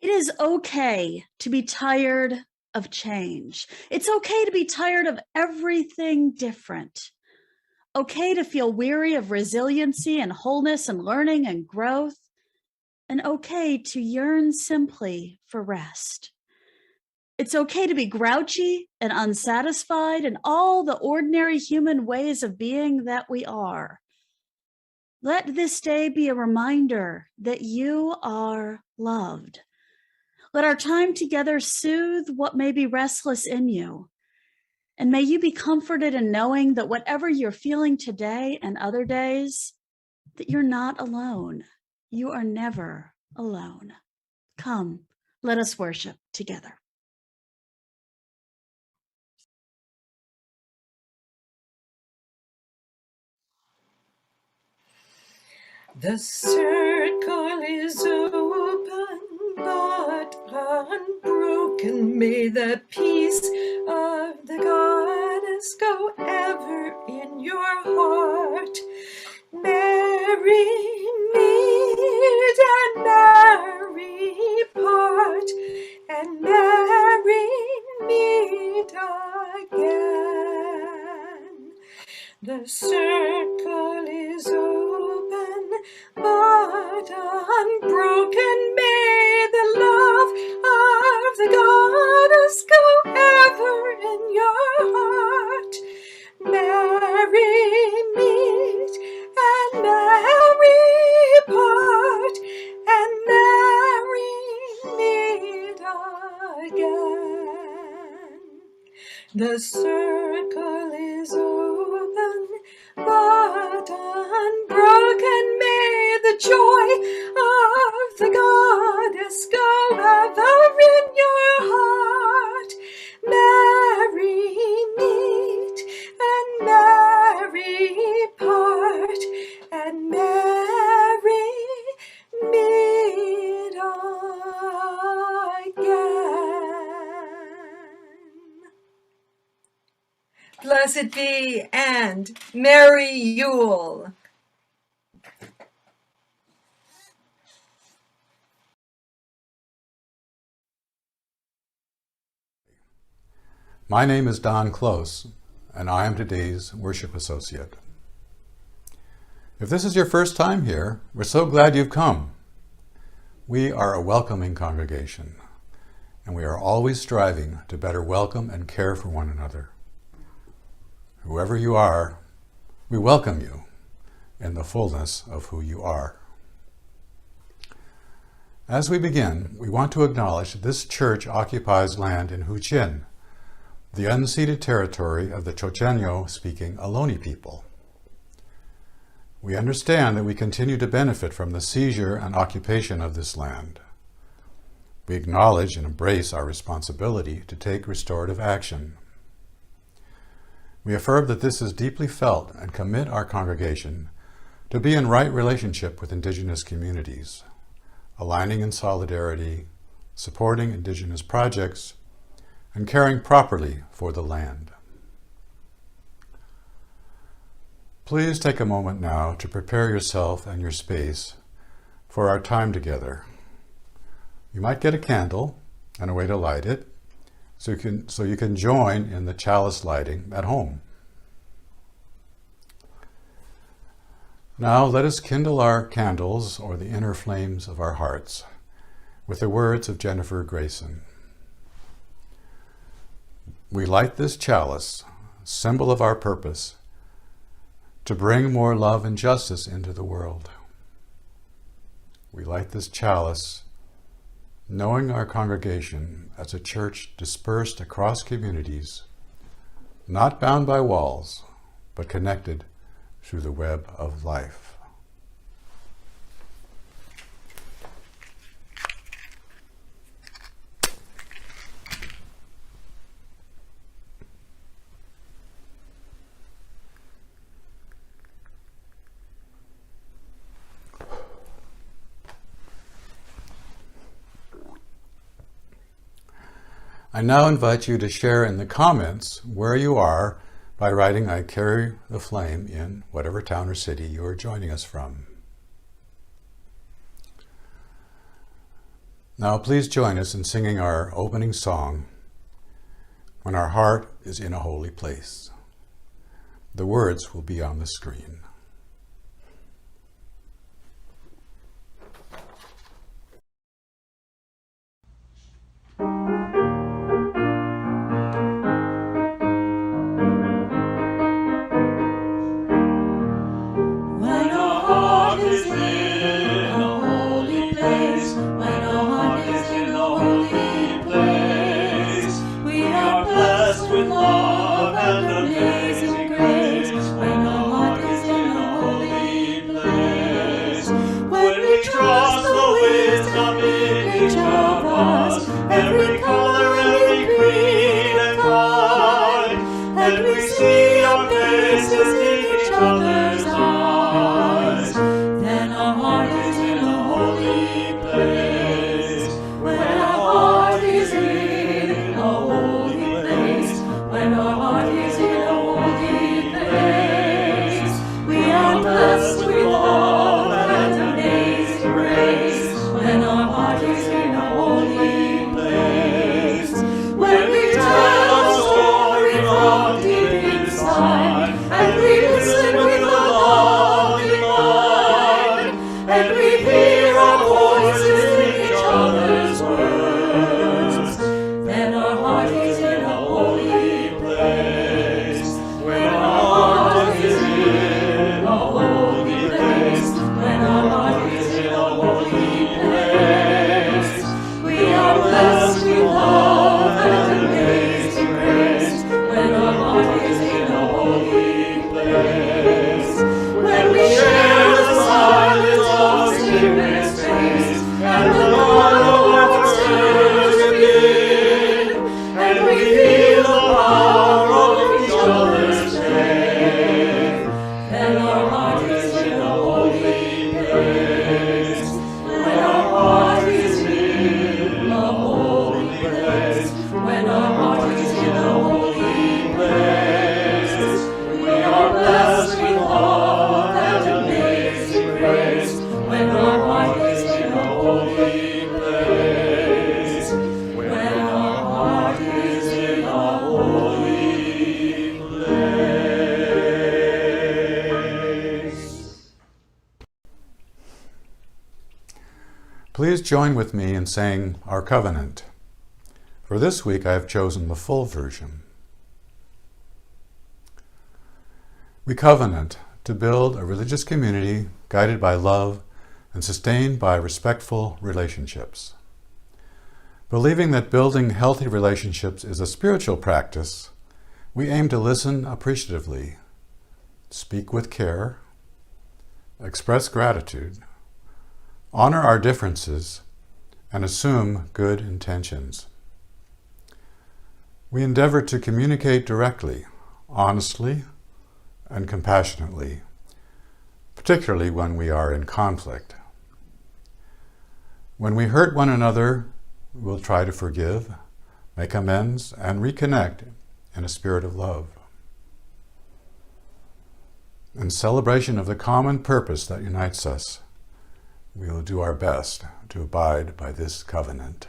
It is okay to be tired of change. It's okay to be tired of everything different. Okay to feel weary of resiliency and wholeness and learning and growth. And okay to yearn simply for rest. It's okay to be grouchy and unsatisfied in all the ordinary human ways of being that we are. Let this day be a reminder that you are loved. Let our time together soothe what may be restless in you. And may you be comforted in knowing that whatever you're feeling today and other days, that you're not alone. You are never alone. Come, let us worship together. The circle is open, but unbroken. May the peace of the goddess go ever in your heart. Merry meet and merry part, and merry meet again. The circle is open, but unbroken. May the love of the goddess go ever in your heart. Merry meet and merry part, and merry meet again. The circle is open, but unbroken. May the joy of the goddess go ever in your heart. Merry meet and merry part, and merry meet again. Blessed be and Merry Yule. My name is Don Close, and I am today's worship associate. If this is your first time here, we're so glad you've come. We are a welcoming congregation, and we are always striving to better welcome and care for one another. Whoever you are, we welcome you in the fullness of who you are. As we begin, we want to acknowledge that this church occupies land in Huichin, the unceded territory of the Chochenyo-speaking Ohlone people. We understand that we continue to benefit from the seizure and occupation of this land. We acknowledge and embrace our responsibility to take restorative action. We affirm that this is deeply felt and commit our congregation to be in right relationship with Indigenous communities, aligning in solidarity, supporting Indigenous projects, and caring properly for the land. Please take a moment now to prepare yourself and your space for our time together. You might get a candle and a way to light it, so you can join in the chalice lighting at home. Now let us kindle our candles, or the inner flames of our hearts, with the words of Jennifer Grayson. We light this chalice, symbol of our purpose, to bring more love and justice into the world. We light this chalice, knowing our congregation as a church dispersed across communities, not bound by walls, but connected through the web of life. I now invite you to share in the comments where you are by writing "I carry the flame" in whatever town or city you are joining us from. Now please join us in singing our opening song, When Our Heart is in a Holy Place. The words will be on the screen. Every color, every creed and pride, and we see our faces in each other's eyes. Then our heart is in a holy place. When our heart is in a holy place. When our heart is in a holy place. We are blessed with love and amazing grace. When our heart is in a holy place. When we tell our story from deep inside, and we listen with a loving mind, and we hear our voices in each other's words, then our heart is in a holy place. When our heart is in a holy place. When our heart is in a holy place. We are blessed with love and amazing grace. When our heart is in a holy place. When we share the silence of secret space, and the God of our stirs within, and we feel the power of each other's faith, then our heart is in a holy place. When our heart is in a holy place. When our heart is in a holy place. We are blessed with love and amazing grace. When our heart is in a holy place. When our heart is in a holy place. Please join with me in saying our covenant. For this week I have chosen the full version. We covenant to build a religious community guided by love and sustained by respectful relationships. Believing that building healthy relationships is a spiritual practice, we aim to listen appreciatively, speak with care, express gratitude, honor our differences, and assume good intentions. We endeavor to communicate directly, honestly, and compassionately, particularly when we are in conflict. When we hurt one another, we'll try to forgive, make amends, and reconnect in a spirit of love. In celebration of the common purpose that unites us, we will do our best to abide by this covenant.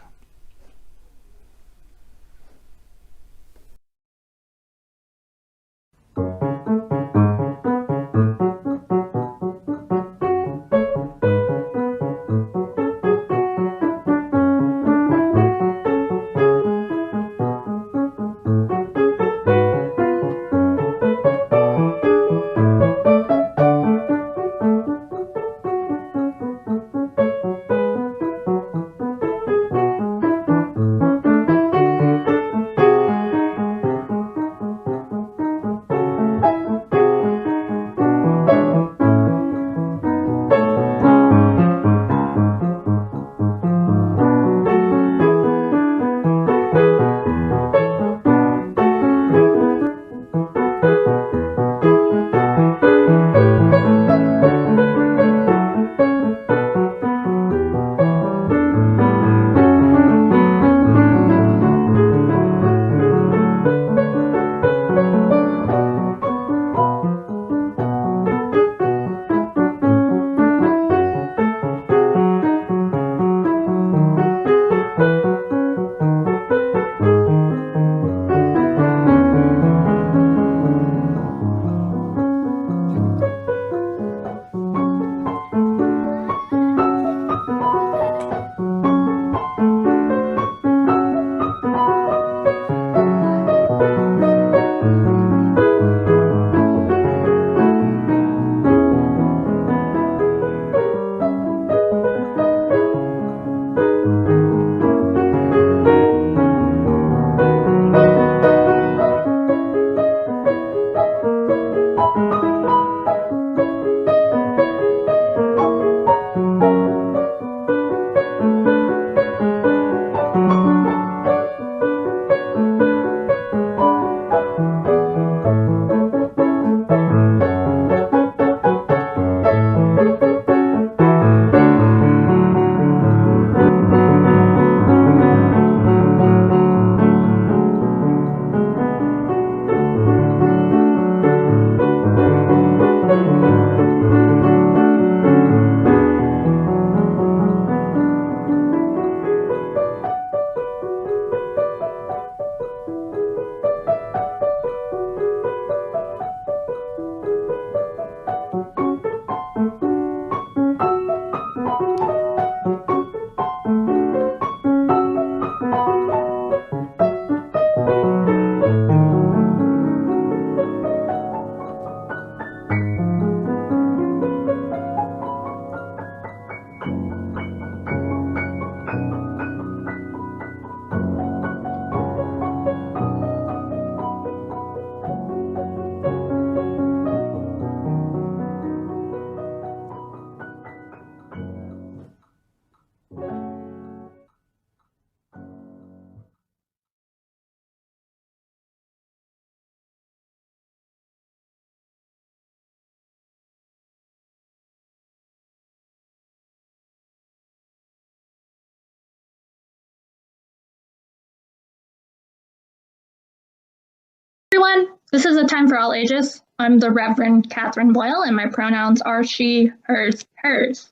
This is a time for all ages. I'm the Reverend Catherine Boyle, and my pronouns are she, hers, hers.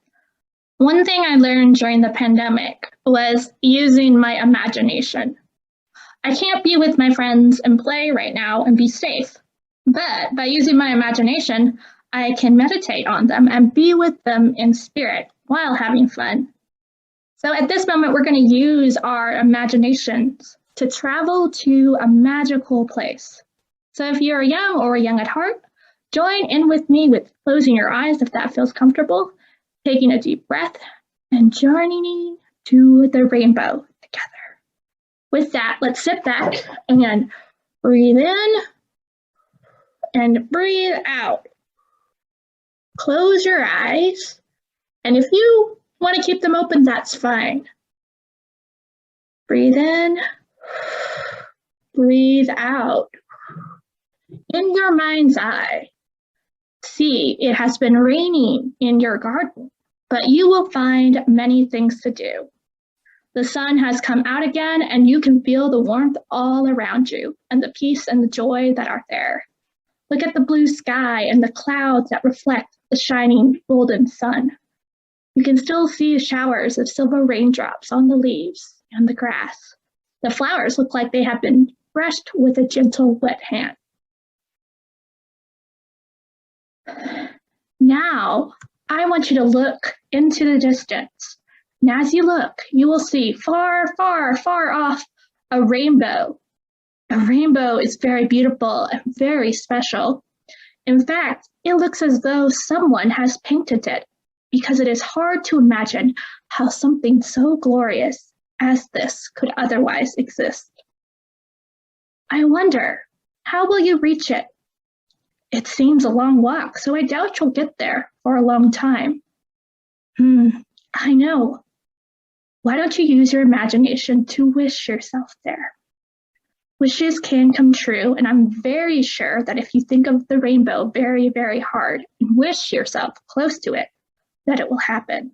One thing I learned during the pandemic was using my imagination. I can't be with my friends and play right now and be safe, but by using my imagination, I can meditate on them and be with them in spirit while having fun. So at this moment, we're going to use our imaginations to travel to a magical place. So if you're young or young at heart, join in with me with closing your eyes if that feels comfortable, taking a deep breath, and journeying to the rainbow together. With that, let's sit back and breathe in and breathe out. Close your eyes, and if you want to keep them open, that's fine. Breathe in, breathe out. In your mind's eye, see it has been raining in your garden, but you will find many things to do. The sun has come out again, and you can feel the warmth all around you and the peace and the joy that are there. Look at the blue sky and the clouds that reflect the shining golden sun. You can still see showers of silver raindrops on the leaves and the grass. The flowers look like they have been brushed with a gentle wet hand. Now, I want you to look into the distance. And as you look, you will see far, far, far off a rainbow. A rainbow is very beautiful and very special. In fact, it looks as though someone has painted it, because it is hard to imagine how something so glorious as this could otherwise exist. I wonder, how will you reach it? It seems a long walk, so I doubt you'll get there for a long time. I know. Why don't you use your imagination to wish yourself there? Wishes can come true, and I'm very sure that if you think of the rainbow very, very hard and wish yourself close to it, that it will happen.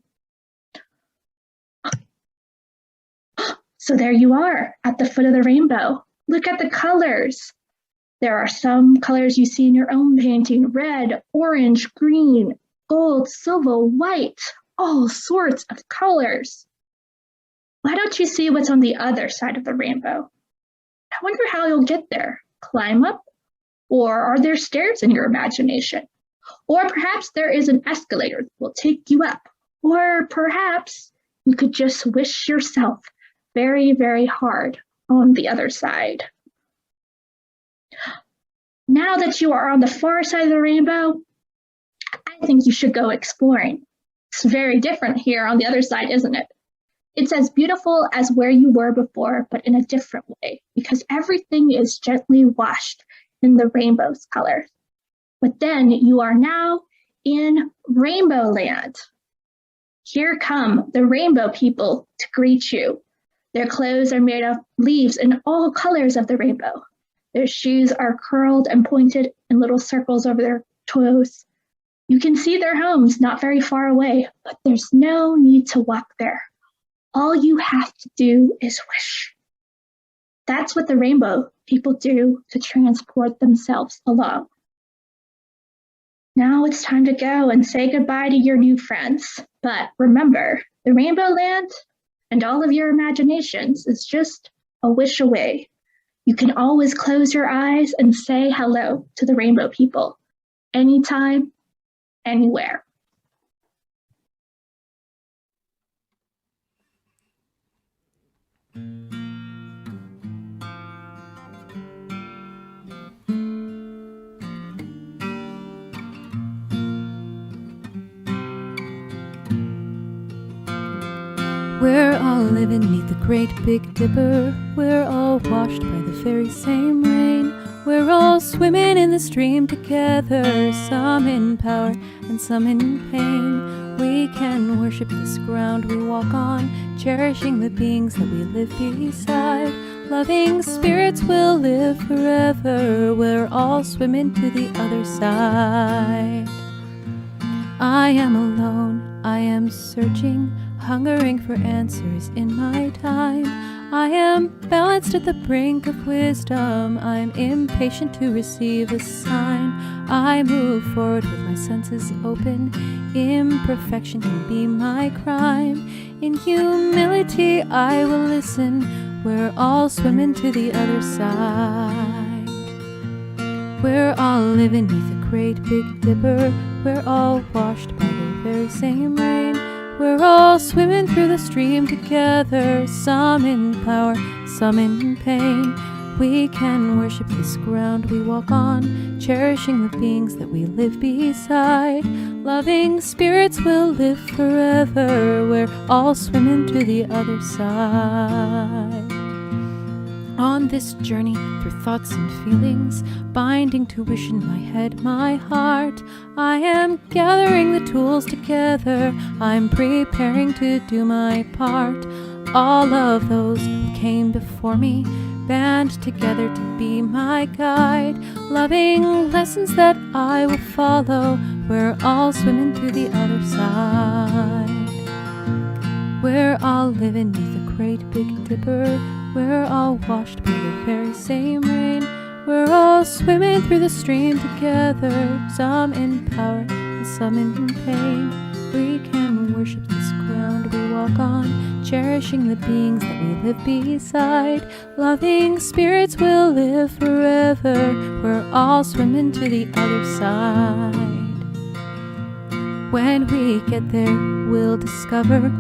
So there you are at the foot of the rainbow. Look at the colors. There are some colors you see in your own painting: red, orange, green, gold, silver, white, all sorts of colors. Why don't you see what's on the other side of the rainbow? I wonder how you'll get there. Climb up? Or are there stairs in your imagination? Or perhaps there is an escalator that will take you up. Or perhaps you could just wish yourself very, very hard on the other side. Now that you are on the far side of the rainbow, I think you should go exploring. It's very different here on the other side, isn't it? It's as beautiful as where you were before, but in a different way, because everything is gently washed in the rainbow's colors. But then you are now in Rainbow Land. Here come the rainbow people to greet you. Their clothes are made of leaves in all colors of the rainbow. Their shoes are curled and pointed in little circles over their toes. You can see their homes not very far away, but there's no need to walk there. All you have to do is wish. That's what the rainbow people do to transport themselves along. Now it's time to go and say goodbye to your new friends. But remember, the Rainbow Land and all of your imaginations is just a wish away. You can always close your eyes and say hello to the rainbow people, anytime, anywhere. We're all living neath the great Big Dipper. We're all washed by the very same rain. We're all swimming in the stream together, some in power and some in pain. We can worship this ground we walk on, cherishing the beings that we live beside. Loving spirits will live forever. We're all swimming to the other side. I am alone, I am searching, hungering for answers in my time. I am balanced at the brink of wisdom. I'm impatient to receive a sign. I move forward with my senses open. Imperfection can be my crime. In humility I will listen. We're all swimming to the other side. We're all living neath a great big dipper. We're all washed by the very same rain. We're all swimming through the stream together, some in power, some in pain. We can worship this ground we walk on, cherishing the beings that we live beside. Loving spirits will live forever. We're all swimming to the other side. On this journey through thoughts and feelings, binding tuition my head, my heart, I am gathering the tools together. I'm preparing to do my part. All of those who came before me band together to be my guide, loving lessons that I will follow. We're all swimming to the other side. We're all living neath a great big dipper. We're all washed by the very same rain. We're all swimming through the stream together, some in power and some in pain. We can worship this ground we walk on, cherishing the beings that we live beside. Loving spirits will live forever. We're all swimming to the other side. When we get there, we'll discover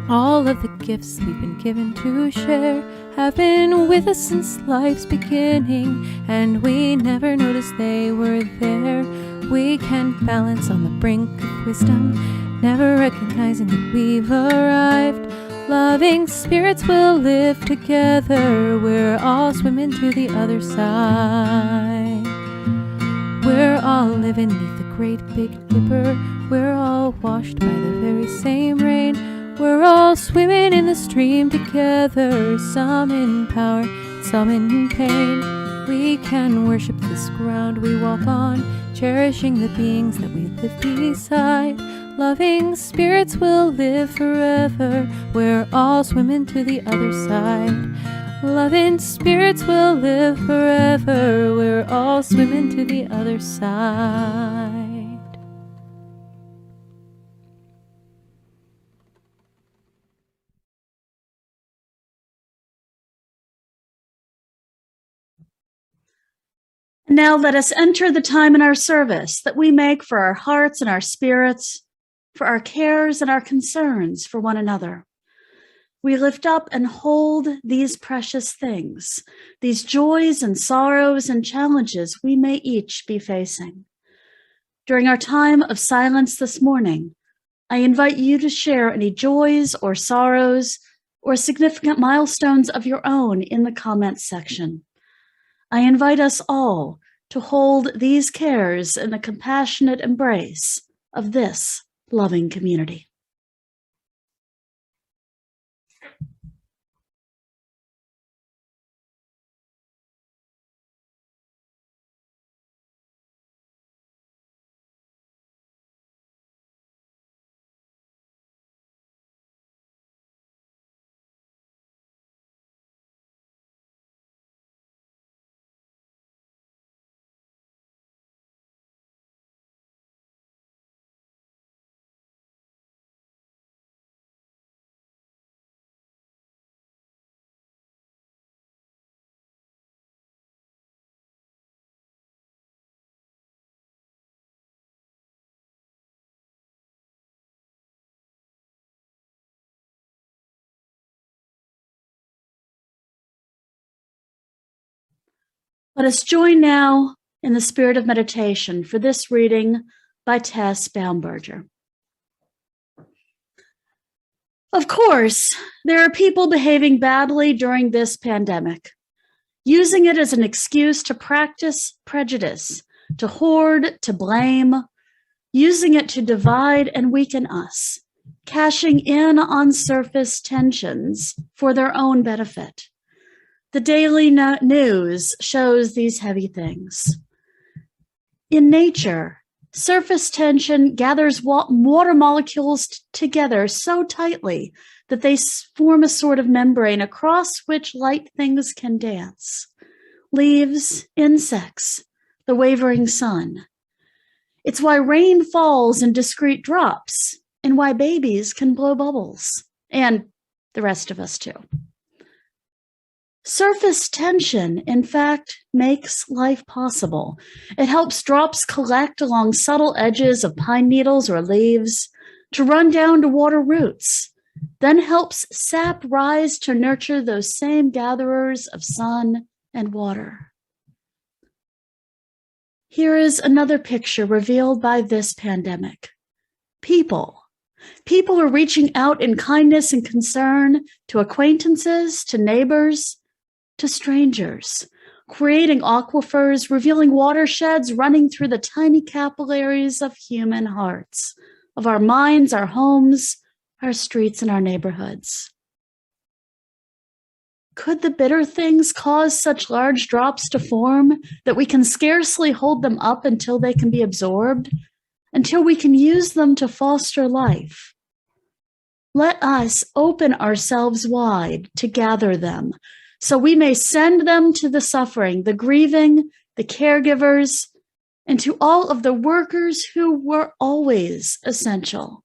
all of the gifts we've been given to share have been with us since life's beginning, and we never noticed they were there. We can balance on the brink of wisdom, never recognizing that we've arrived. Loving spirits will live together. We're all swimming to the other side. We're all living neath the great big dipper. We're all washed by the very same rain. We're all swimming in the stream together, some in power, some in pain. We can worship this ground we walk on, cherishing the beings that we live beside. Loving spirits will live forever. We're all swimming to the other side. Loving spirits will live forever. We're all swimming to the other side. Now let us enter the time in our service that we make for our hearts and our spirits, for our cares and our concerns for one another. We lift up and hold these precious things, these joys and sorrows and challenges we may each be facing. During our time of silence this morning, I invite you to share any joys or sorrows or significant milestones of your own in the comments section. I invite us all to hold these cares in the compassionate embrace of this loving community. Let us join now in the spirit of meditation for this reading by Tess Baumberger. Of course, there are people behaving badly during this pandemic, using it as an excuse to practice prejudice, to hoard, to blame, using it to divide and weaken us, cashing in on surface tensions for their own benefit. The daily news shows these heavy things. In nature, Surface tension gathers water molecules together so tightly that they form a sort of membrane across which light things can dance. Leaves, insects, the wavering sun. It's why rain falls in discrete drops and why babies can blow bubbles, and the rest of us too. Surface tension, in fact, makes life possible. It helps drops collect along subtle edges of pine needles or leaves to run down to water roots, then helps sap rise to nurture those same gatherers of sun and water. Here is another picture revealed by this pandemic. People. People are reaching out in kindness and concern to acquaintances, to neighbors, to strangers, creating aquifers, revealing watersheds running through the tiny capillaries of human hearts, of our minds, our homes, our streets, and our neighborhoods. Could the bitter things cause such large drops to form that we can scarcely hold them up until they can be absorbed, until we can use them to foster life? Let us open ourselves wide to gather them, so we may send them to the suffering, the grieving, the caregivers, and to all of the workers who were always essential.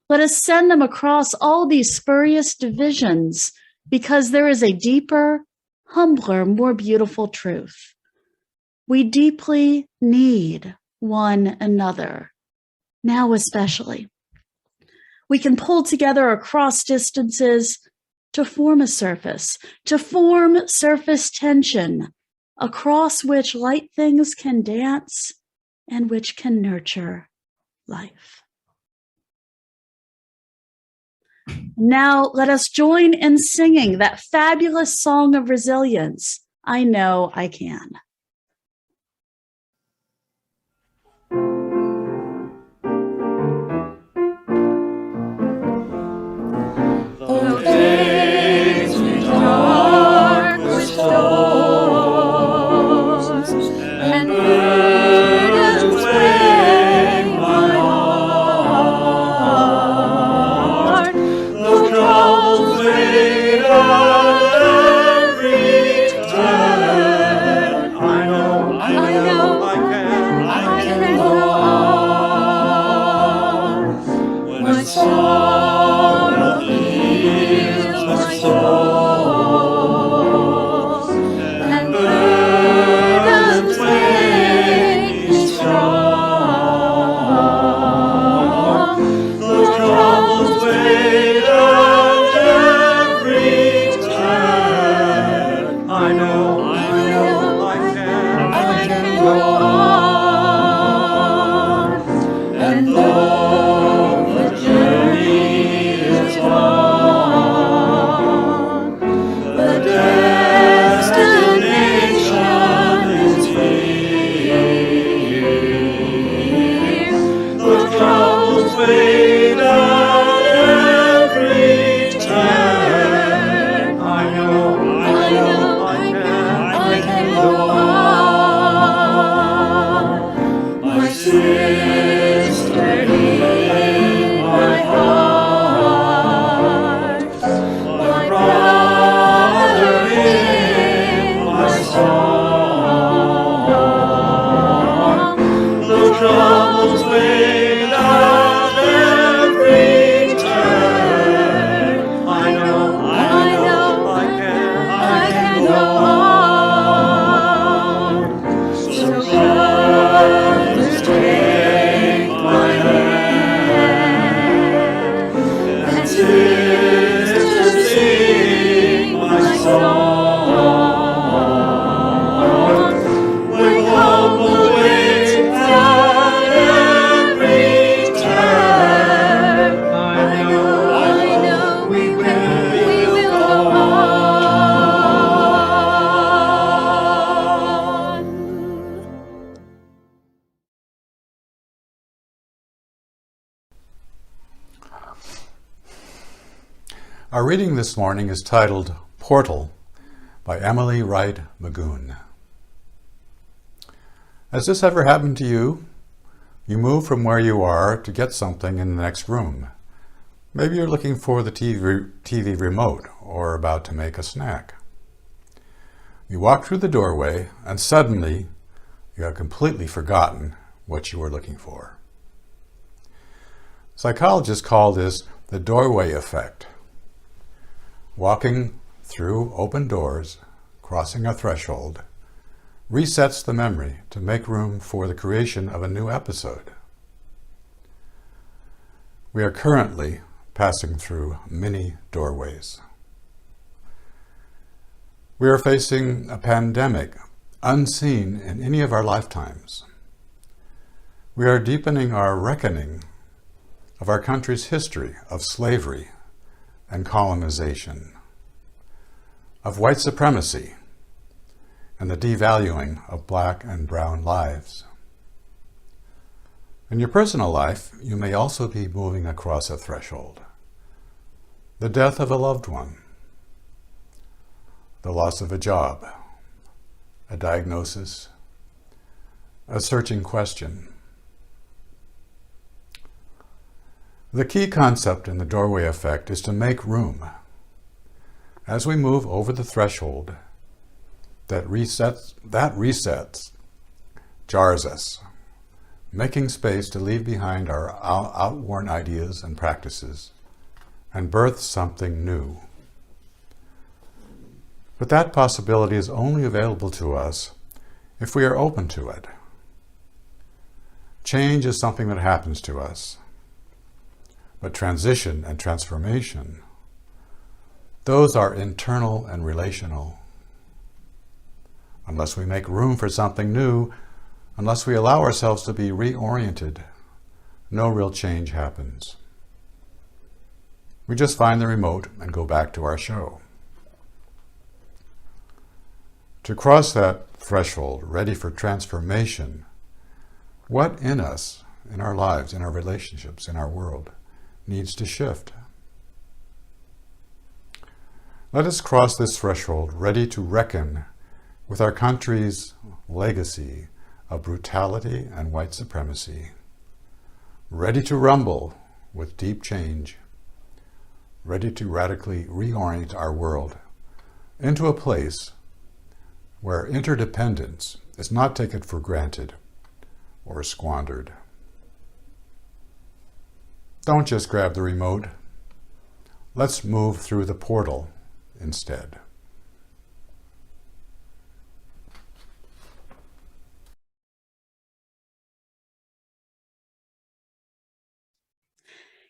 Let us send them across all these spurious divisions, because there is a deeper, humbler, more beautiful truth. We deeply need one another, now especially. We can pull together across distances to form a surface, to form surface tension, across which light things can dance and which can nurture life. Now let us join in singing that fabulous song of resilience, I Know I Can. Though days be dark with storms, and burdens weigh my heart, though troubles weigh down every turn, I know I can go on. When sorrow heals my soul, and burdens make me strong, though troubles weigh down every turn, I know I can go on, and though the journey is long, the destination is here. The troubles weigh down every turn, I know I can go on. My sister in my heart, my brother in my song, the troubles weigh down every turn, I know I can go on. So brothers, take my hand, and sisters, sing my song. When hope awaits at every turn, I know we will go on. Our reading this morning is titled Portal by Emily Wright Magoon. Has this ever happened to you? You move from where you are to get something in the next room. Maybe you're looking for the TV remote or about to make a snack. You walk through the doorway and suddenly you have completely forgotten what you were looking for. Psychologists call this the doorway effect. Walking through open doors, crossing a threshold, resets the memory to make room for the creation of a new episode. We are currently passing through many doorways. We are facing a pandemic unseen in any of our lifetimes. We are deepening our reckoning of our country's history of slavery and colonization, of white supremacy, and the devaluing of black and brown lives. In your personal life, you may also be moving across a threshold. The death of a loved one, the loss of a job, a diagnosis, a searching question. The key concept in the doorway effect is to make room. As we move over the threshold, that resets, jars us, making space to leave behind our outworn ideas and practices and birth something new. But that possibility is only available to us if we are open to it. Change is something that happens to us, but transition and transformation, those are internal and relational. Unless we make room for something new, unless we allow ourselves to be reoriented, no real change happens. We just find the remote and go back to our show. To cross that threshold, ready for transformation, what in us, in our lives, in our relationships, in our world, needs to shift? Let us cross this threshold ready to reckon with our country's legacy of brutality and white supremacy, ready to rumble with deep change, ready to radically reorient our world into a place where interdependence is not taken for granted or squandered. Don't just grab the remote. Let's move through the portal instead.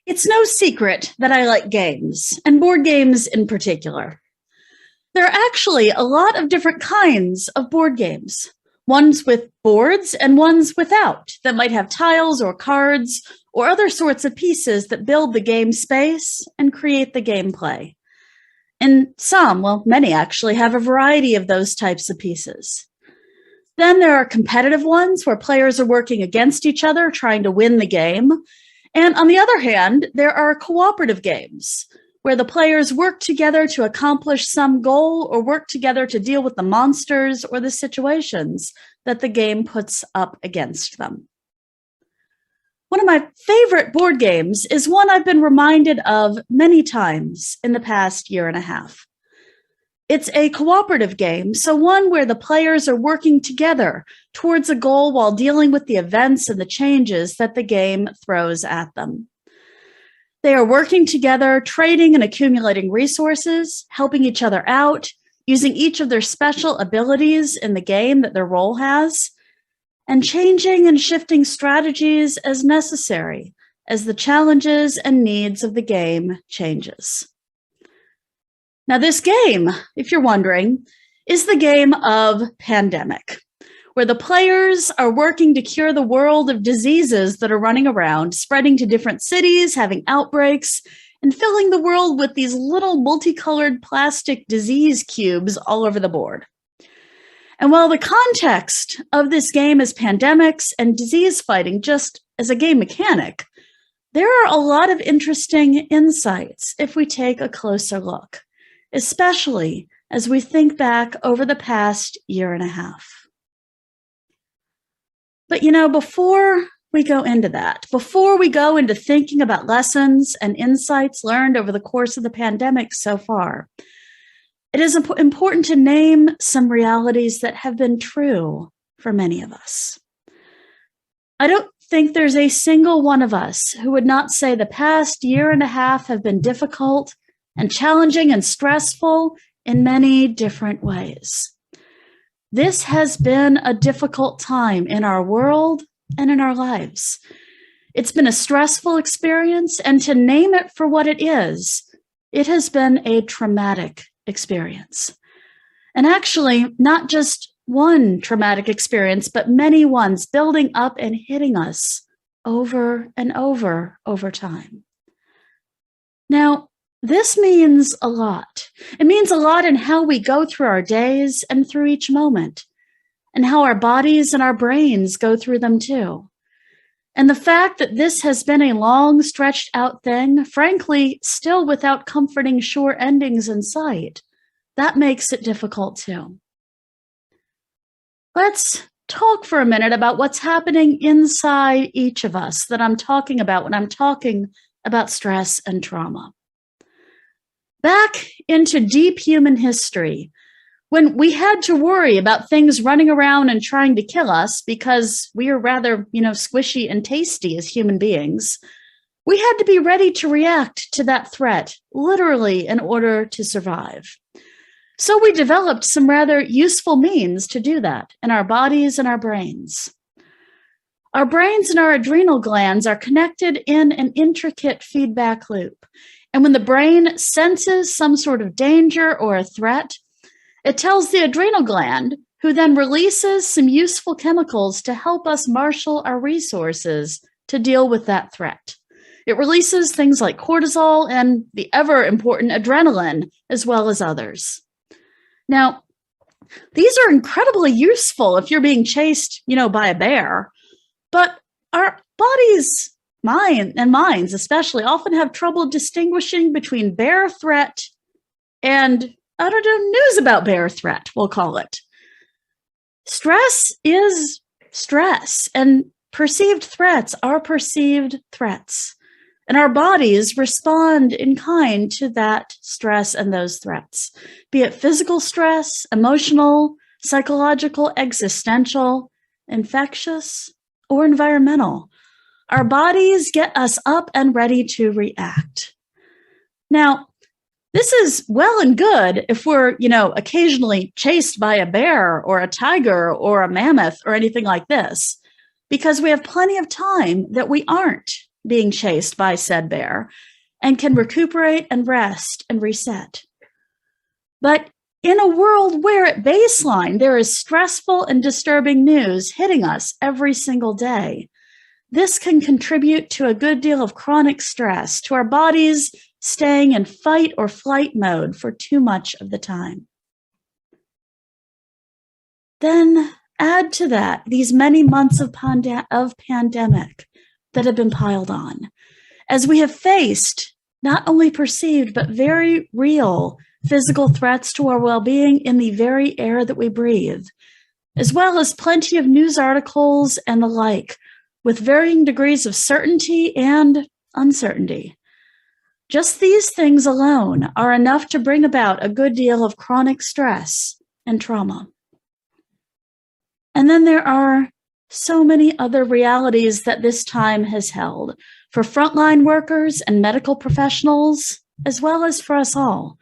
It's no secret that I like games, and board games in particular. There are actually a lot of different kinds of board games, ones with boards and ones without, that might have tiles or cards or other sorts of pieces that build the game space and create the gameplay. And some, well, many actually, have a variety of those types of pieces. Then there are competitive ones where players are working against each other, trying to win the game. And on the other hand, there are cooperative games where the players work together to accomplish some goal or work together to deal with the monsters or the situations that the game puts up against them. One of my favorite board games is one I've been reminded of many times in the past year and a half. It's a cooperative game, so one where the players are working together towards a goal while dealing with the events and the changes that the game throws at them. They are working together, trading and accumulating resources, helping each other out, using each of their special abilities in the game that their role has, and changing and shifting strategies as necessary as the challenges and needs of the game changes. Now, this game, if you're wondering, is the game of Pandemic, where the players are working to cure the world of diseases that are running around, spreading to different cities, having outbreaks, and filling the world with these little multicolored plastic disease cubes all over the board. And while the context of this game is pandemics and disease fighting just as a game mechanic, there are a lot of interesting insights if we take a closer look, especially as we think back over the past year and a half. But before we go into that, before we go into thinking about lessons and insights learned over the course of the pandemic so far, it is important to name some realities that have been true for many of us. I don't think there's a single one of us who would not say the past year and a half have been difficult and challenging and stressful in many different ways. This has been a difficult time in our world and in our lives. It's been a stressful experience, and to name it for what it has been a traumatic experience. And actually, not just one traumatic experience, but many ones building up and hitting us over and over time. Now, this means a lot. It means a lot in how we go through our days and through each moment, and how our bodies and our brains go through them too. And the fact that this has been a long, stretched out thing, frankly, still without comforting, sure endings in sight, that makes it difficult too. Let's talk for a minute about what's happening inside each of us that I'm talking about when I'm talking about stress and trauma. Back into deep human history, when we had to worry about things running around and trying to kill us because we are rather, squishy and tasty as human beings, we had to be ready to react to that threat, literally, in order to survive. So we developed some rather useful means to do that in our bodies and our brains. Our brains and our adrenal glands are connected in an intricate feedback loop. And when the brain senses some sort of danger or a threat, it tells the adrenal gland, who then releases some useful chemicals to help us marshal our resources to deal with that threat. It releases things like cortisol and the ever important adrenaline, as well as others. Now, these are incredibly useful if you're being chased, by a bear, but our bodies, minds especially, often have trouble distinguishing between bear threat and news about bear threat, we'll call it. Stress is stress, and perceived threats are perceived threats. And our bodies respond in kind to that stress and those threats, be it physical stress, emotional, psychological, existential, infectious, or environmental. Our bodies get us up and ready to react. Now, this is well and good if we're, occasionally chased by a bear or a tiger or a mammoth or anything like this, because we have plenty of time that we aren't being chased by said bear and can recuperate and rest and reset. But in a world where at baseline there is stressful and disturbing news hitting us every single day, this can contribute to a good deal of chronic stress, to our bodies staying in fight or flight mode for too much of the time. Then add to that these many months of pandemic that have been piled on, as we have faced not only perceived but very real physical threats to our well-being in the very air that we breathe, as well as plenty of news articles and the like, with varying degrees of certainty and uncertainty. Just these things alone are enough to bring about a good deal of chronic stress and trauma. And then there are so many other realities that this time has held for frontline workers and medical professionals, as well as for us all,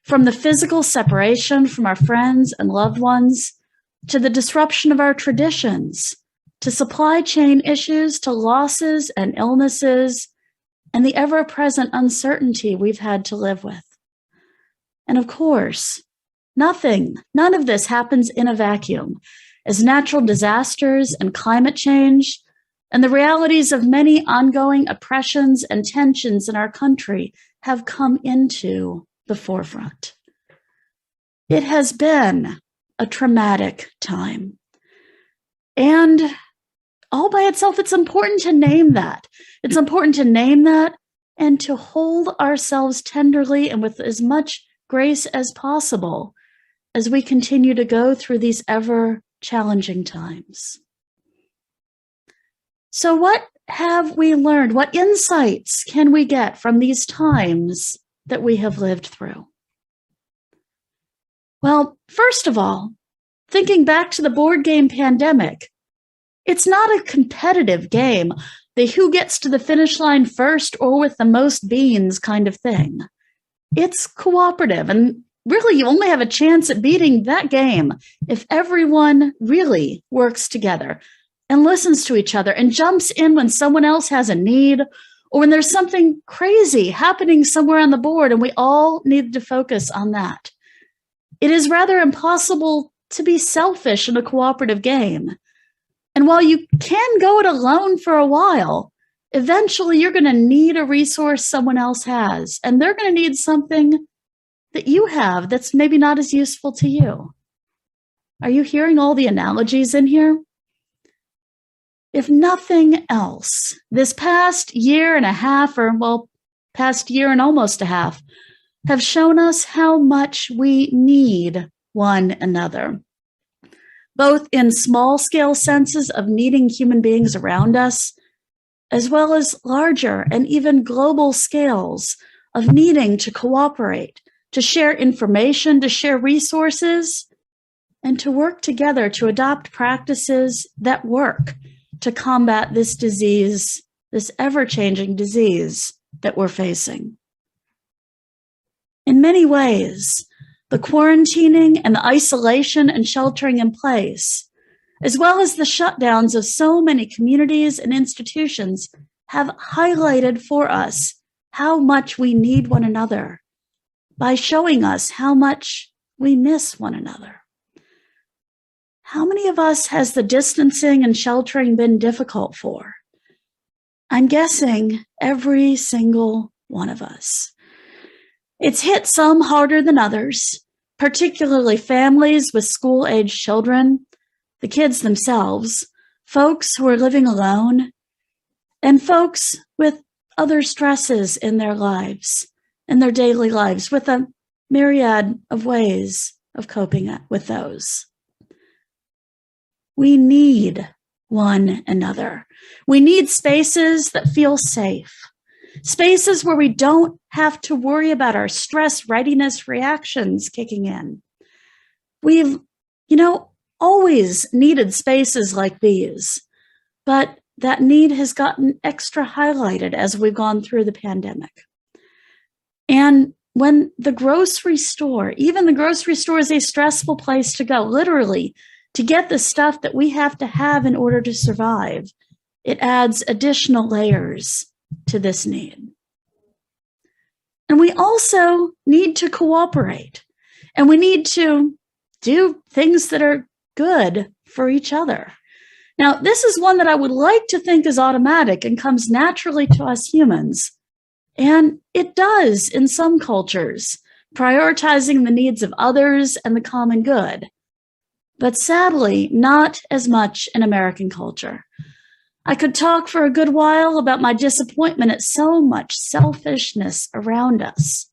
from the physical separation from our friends and loved ones, to the disruption of our traditions, to supply chain issues, to losses and illnesses, and the ever-present uncertainty we've had to live with. And of course, none of this happens in a vacuum, as natural disasters and climate change and the realities of many ongoing oppressions and tensions in our country have come into the forefront. It has been a traumatic time. And all by itself, it's important to name that. It's important to name that and to hold ourselves tenderly and with as much grace as possible as we continue to go through these ever challenging times. So what have we learned? What insights can we get from these times that we have lived through? Well, first of all, thinking back to the board game Pandemic, it's not a competitive game, the who gets to the finish line first or with the most beans kind of thing. It's cooperative, and really you only have a chance at beating that game if everyone really works together and listens to each other and jumps in when someone else has a need or when there's something crazy happening somewhere on the board and we all need to focus on that. It is rather impossible to be selfish in a cooperative game. And while you can go it alone for a while, eventually you're going to need a resource someone else has, and they're going to need something that you have that's maybe not as useful to you. Are you hearing all the analogies in here? If nothing else, this past year and a half, or well, past year and almost a half, have shown us how much we need one another, both in small-scale senses of needing human beings around us, as well as larger and even global scales of needing to cooperate, to share information, to share resources, and to work together to adopt practices that work to combat this disease, this ever-changing disease that we're facing. In many ways, the quarantining and the isolation and sheltering in place, as well as the shutdowns of so many communities and institutions, have highlighted for us how much we need one another by showing us how much we miss one another. How many of us has the distancing and sheltering been difficult for? I'm guessing every single one of us. It's hit some harder than others, particularly families with school-age children, the kids themselves, folks who are living alone, and folks with other stresses in their lives, in their daily lives, with a myriad of ways of coping with those. We need one another. We need spaces that feel safe, spaces where we don't have to worry about our stress readiness reactions kicking in. We've, always needed spaces like these, but that need has gotten extra highlighted as we've gone through the pandemic. And when the grocery store, even the grocery store is a stressful place to go, literally, to get the stuff that we have to have in order to survive, it adds additional layers to this need. And we also need to cooperate, and we need to do things that are good for each other. Now, this is one that I would like to think is automatic and comes naturally to us humans. And it does in some cultures, prioritizing the needs of others and the common good. But sadly, not as much in American culture. I could talk for a good while about my disappointment at so much selfishness around us.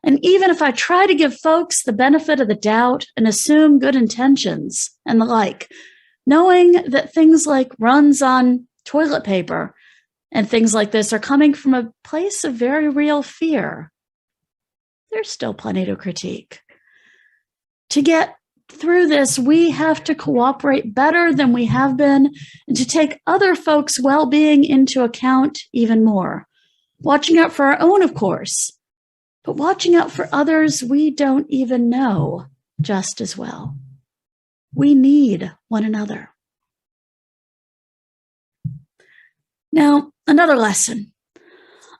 And even if I try to give folks the benefit of the doubt and assume good intentions and the like, knowing that things like runs on toilet paper and things like this are coming from a place of very real fear, there's still plenty to critique. To get through this, we have to cooperate better than we have been and to take other folks' well-being into account even more. Watching out for our own, of course, but watching out for others we don't even know just as well. We need one another. Now, another lesson.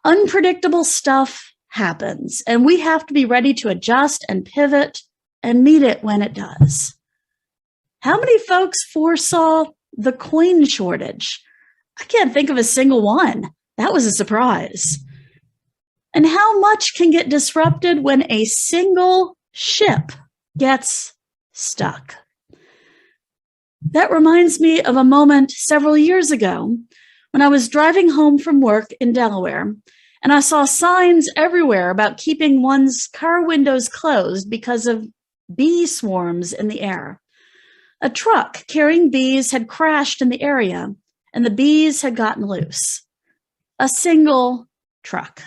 Unpredictable stuff happens, and we have to be ready to adjust and pivot and meet it when it does. How many folks foresaw the coin shortage? I can't think of a single one. That was a surprise. And how much can get disrupted when a single ship gets stuck? That reminds me of a moment several years ago when I was driving home from work in Delaware, and I saw signs everywhere about keeping one's car windows closed because of bee swarms in the air. A truck carrying bees had crashed in the area, and the bees had gotten loose. A single truck.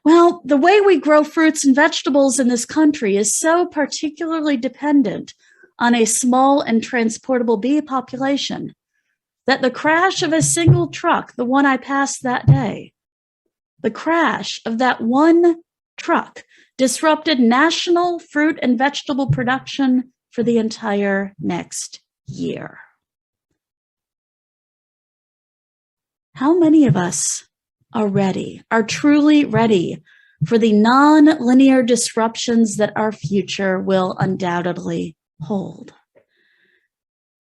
Well, the way we grow fruits and vegetables in this country is so particularly dependent on a small and transportable bee population that the crash of a single truck, the one I passed that day, the crash of that one truck disrupted national fruit and vegetable production for the entire next year. How many of us are truly ready for the non-linear disruptions that our future will undoubtedly hold?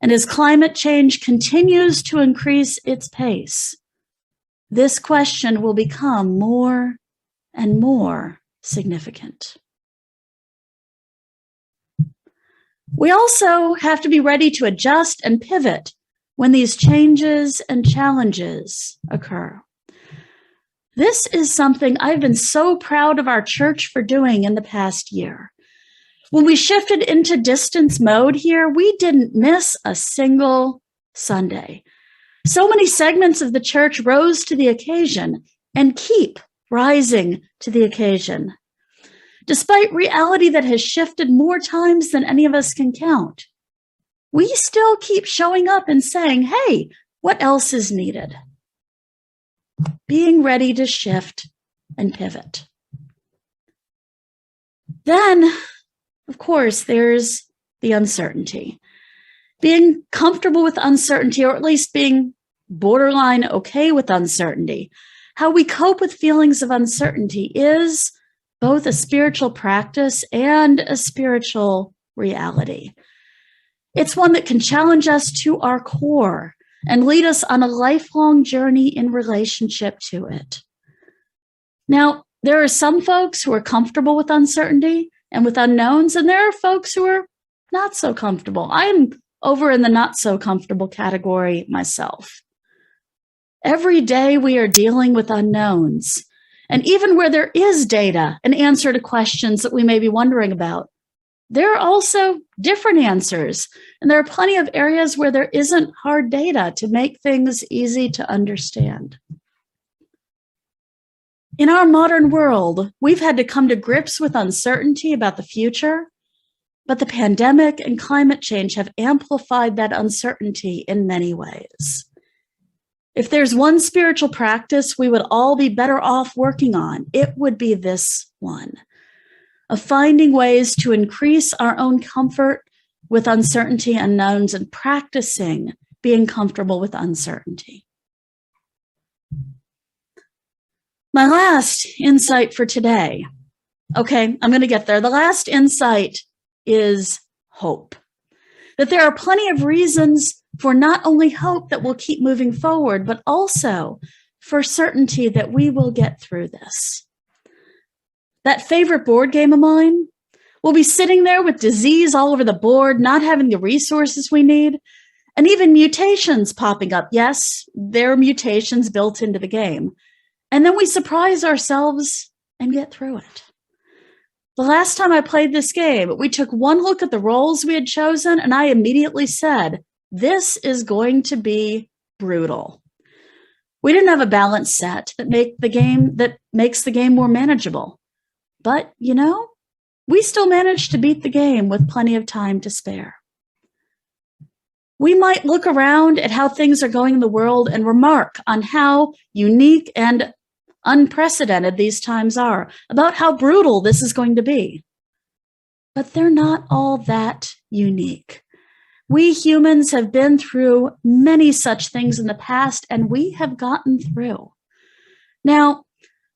And as climate change continues to increase its pace, this question will become more and more significant. We also have to be ready to adjust and pivot when these changes and challenges occur. This is something I've been so proud of our church for doing in the past year. When we shifted into distance mode here, we didn't miss a single Sunday. So many segments of the church rose to the occasion and keep rising to the occasion. Despite reality that has shifted more times than any of us can count, we still keep showing up and saying, hey, what else is needed? Being ready to shift and pivot. Then, of course, there's the uncertainty. Being comfortable with uncertainty, or at least being borderline okay with uncertainty. How we cope with feelings of uncertainty is both a spiritual practice and a spiritual reality. It's one that can challenge us to our core and lead us on a lifelong journey in relationship to it. Now, there are some folks who are comfortable with uncertainty and with unknowns, and there are folks who are not so comfortable. I'm over in the not so comfortable category myself. Every day we are dealing with unknowns, and even where there is data, an answer to questions that we may be wondering about, there are also different answers, and there are plenty of areas where there isn't hard data to make things easy to understand. In our modern world, we've had to come to grips with uncertainty about the future, but the pandemic and climate change have amplified that uncertainty in many ways. If there's one spiritual practice we would all be better off working on, it would be this one, of finding ways to increase our own comfort with uncertainty and unknowns and practicing being comfortable with uncertainty. My last insight for today, okay, I'm going to get there. The last insight is hope. That there are plenty of reasons for not only hope that we'll keep moving forward, but also for certainty that we will get through this. That favorite board game of mine, we'll be sitting there with disease all over the board, not having the resources we need, and even mutations popping up. Yes, there are mutations built into the game. And then we surprise ourselves and get through it. The last time I played this game, we took one look at the roles we had chosen, and I immediately said, this is going to be brutal. We didn't have a balanced set that makes the game more manageable. But, you know, we still managed to beat the game with plenty of time to spare. We might look around at how things are going in the world and remark on how unique and unprecedented these times are, about how brutal this is going to be. But they're not all that unique. We humans have been through many such things in the past, and we have gotten through. Now,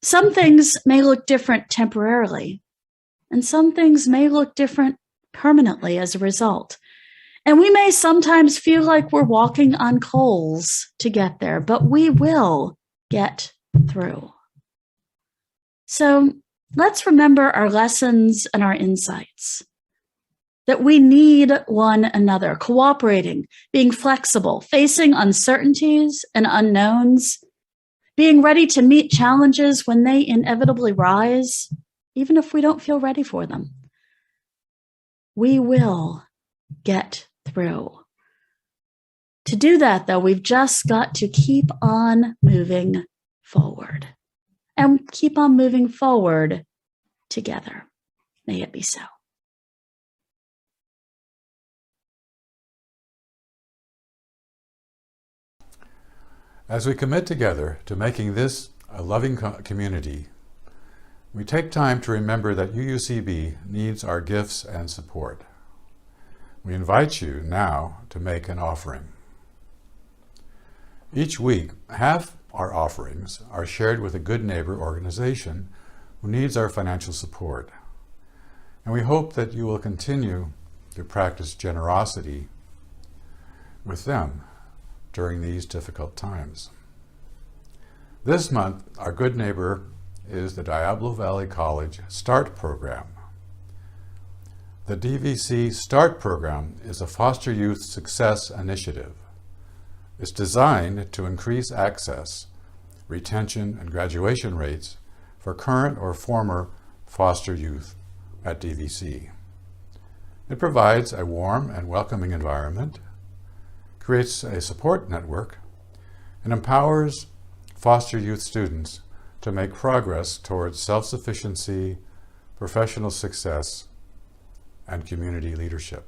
some things may look different temporarily, and some things may look different permanently as a result. And we may sometimes feel like we're walking on coals to get there, but we will get through. So let's remember our lessons and our insights. That we need one another, cooperating, being flexible, facing uncertainties and unknowns, being ready to meet challenges when they inevitably rise, even if we don't feel ready for them. We will get through. To do that, though, we've just got to keep on moving forward and keep on moving forward together. May it be so. As we commit together to making this a loving community, we take time to remember that UUCB needs our gifts and support. We invite you now to make an offering. Each week, half our offerings are shared with a good neighbor organization who needs our financial support. And we hope that you will continue to practice generosity with them during these difficult times. This month, our good neighbor is the Diablo Valley College START program. The DVC START program is a foster youth success initiative. It's designed to increase access, retention, and graduation rates for current or former foster youth at DVC. It provides a warm and welcoming environment, creates a support network, and empowers foster youth students to make progress towards self-sufficiency, professional success, and community leadership.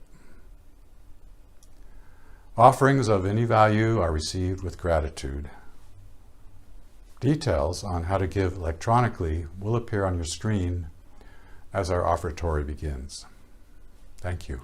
Offerings of any value are received with gratitude. Details on how to give electronically will appear on your screen as our offertory begins. Thank you.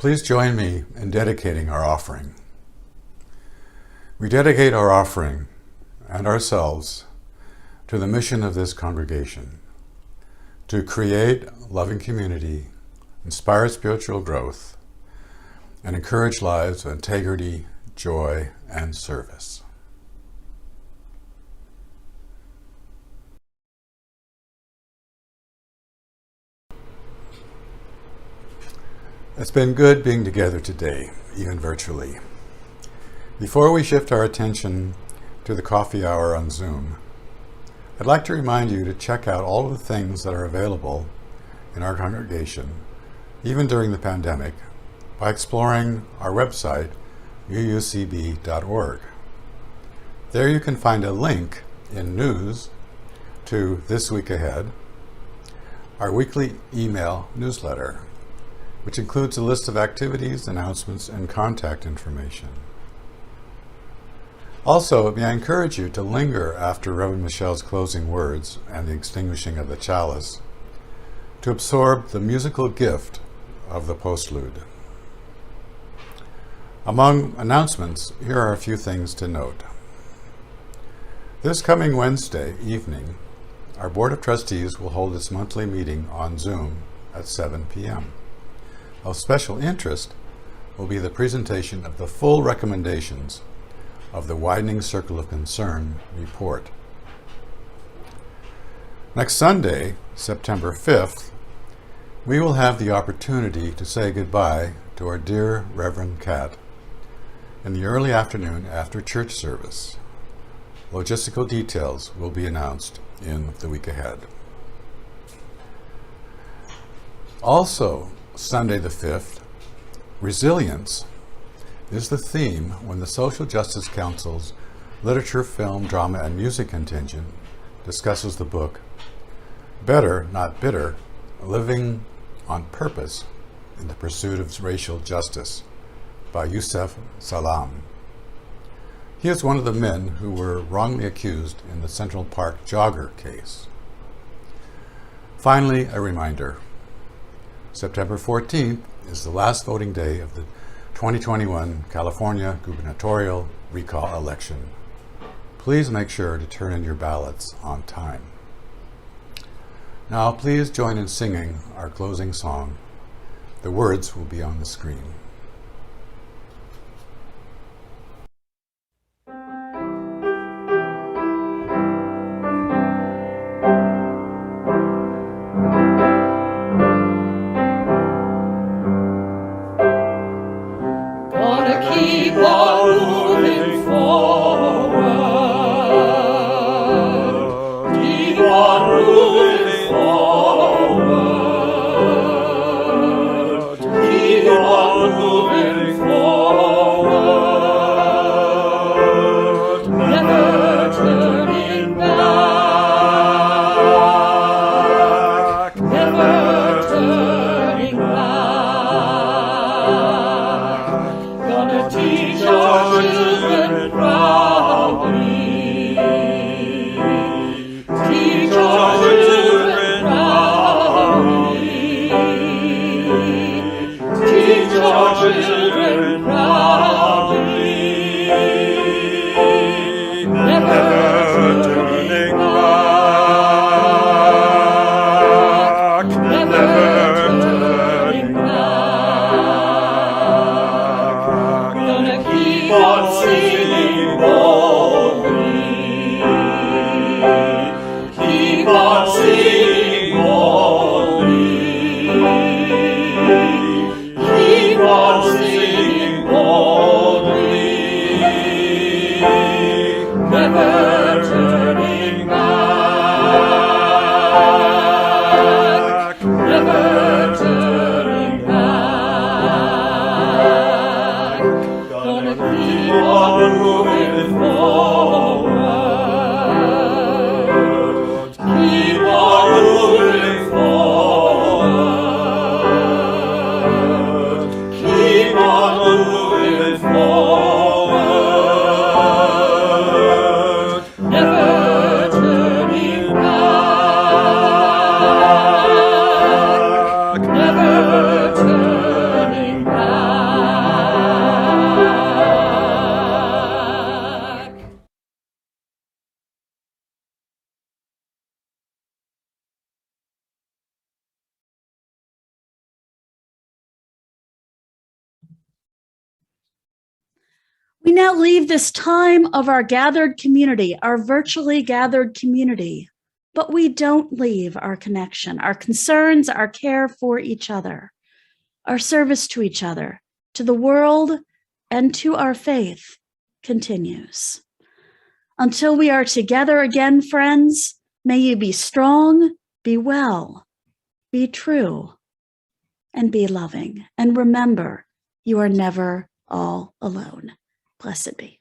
Please join me in dedicating our offering. We dedicate our offering and ourselves to the mission of this congregation, to create loving community, inspire spiritual growth, and encourage lives of integrity, joy, and service. It's been good being together today, even virtually. Before we shift our attention to the coffee hour on Zoom, I'd like to remind you to check out all of the things that are available in our congregation even during the pandemic, by exploring our website, uucb.org. There you can find a link in News to This Week Ahead, our weekly email newsletter, which includes a list of activities, announcements, and contact information. Also, may I encourage you to linger after Reverend Michelle's closing words and the extinguishing of the chalice to absorb the musical gift of the postlude. Among announcements, here are a few things to note. This coming Wednesday evening, our Board of Trustees will hold its monthly meeting on Zoom at 7 p.m. Of special interest will be the presentation of the full recommendations of the Widening Circle of Concern report. Next Sunday, September 5th, we will have the opportunity to say goodbye to our dear Reverend Kat in the early afternoon after church service. Logistical details will be announced in the week ahead. Also, Sunday the 5th, Resilience is the theme when the Social Justice Council's Literature, Film, Drama, and Music contingent discusses the book Better, Not Bitter, Living on Purpose in the Pursuit of Racial Justice by Yusef Salaam. He is one of the men who were wrongly accused in the Central Park jogger case. Finally, a reminder. September 14th is the last voting day of the 2021 California gubernatorial recall election. Please make sure to turn in your ballots on time. Now, please join in singing our closing song. The words will be on the screen. We now leave this time of our gathered community, our virtually gathered community, but we don't leave our connection, our concerns, our care for each other, our service to each other, to the world, and to our faith continues. Until we are together again, friends, may you be strong, be well, be true, and be loving. And remember, you are never all alone. Blessed be.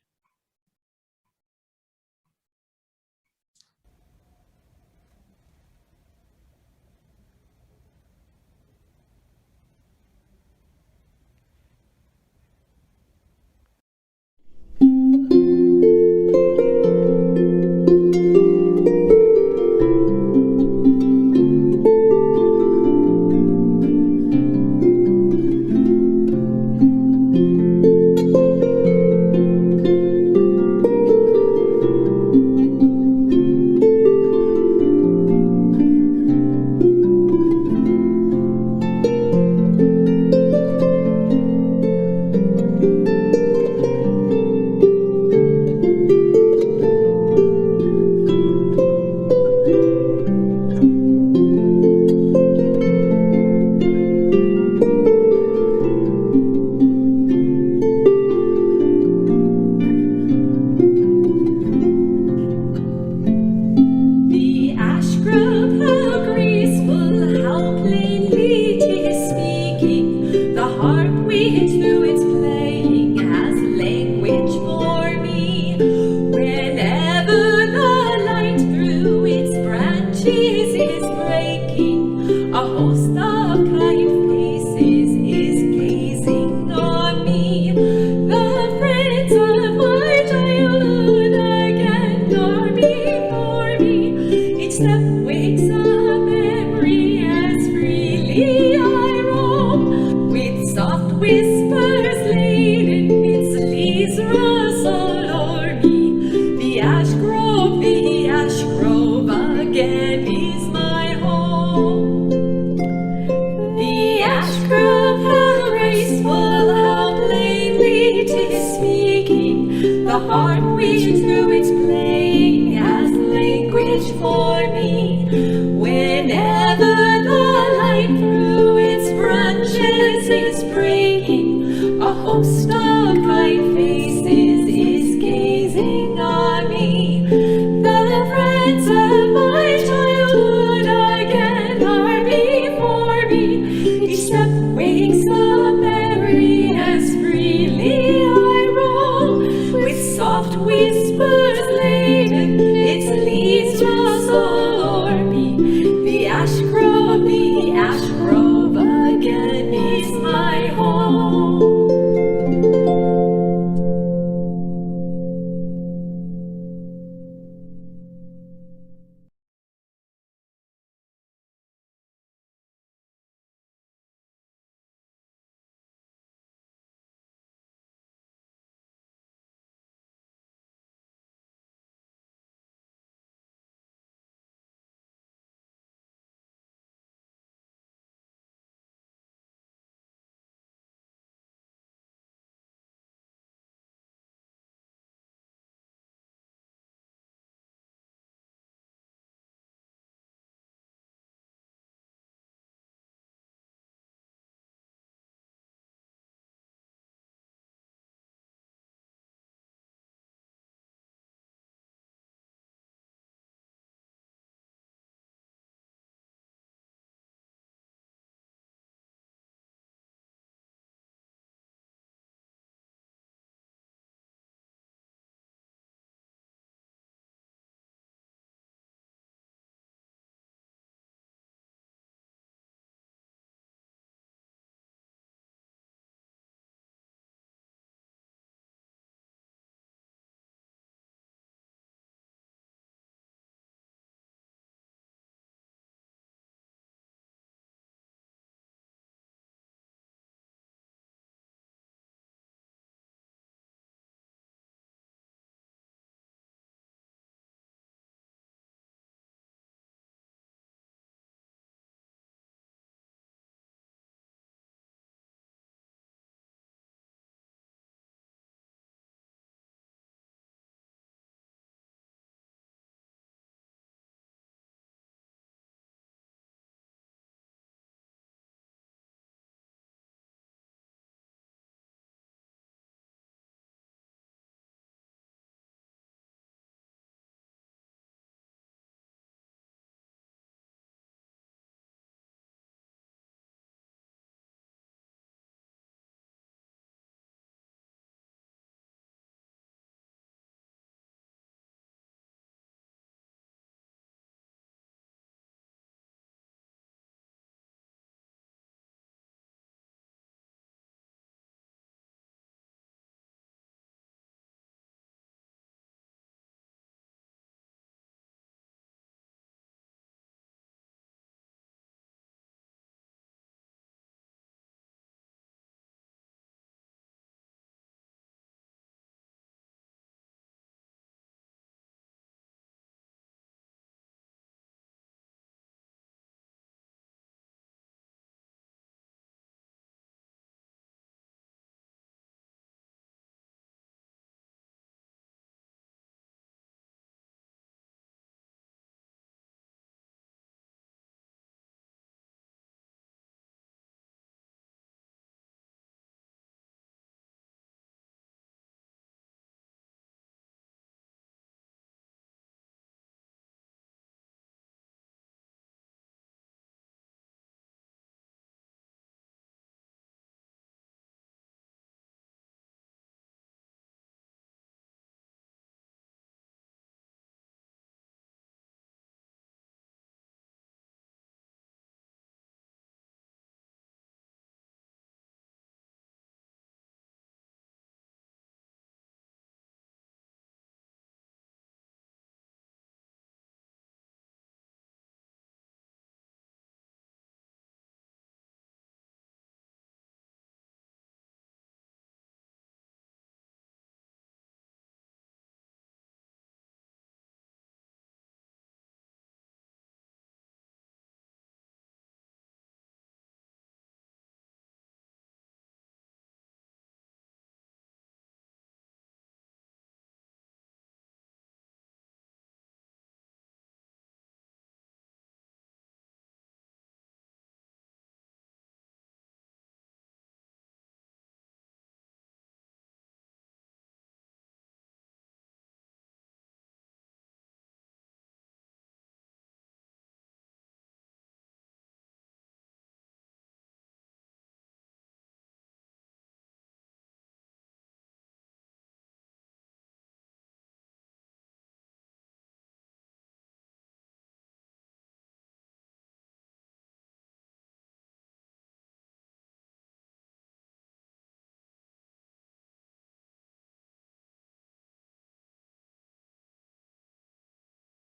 Each step wakes up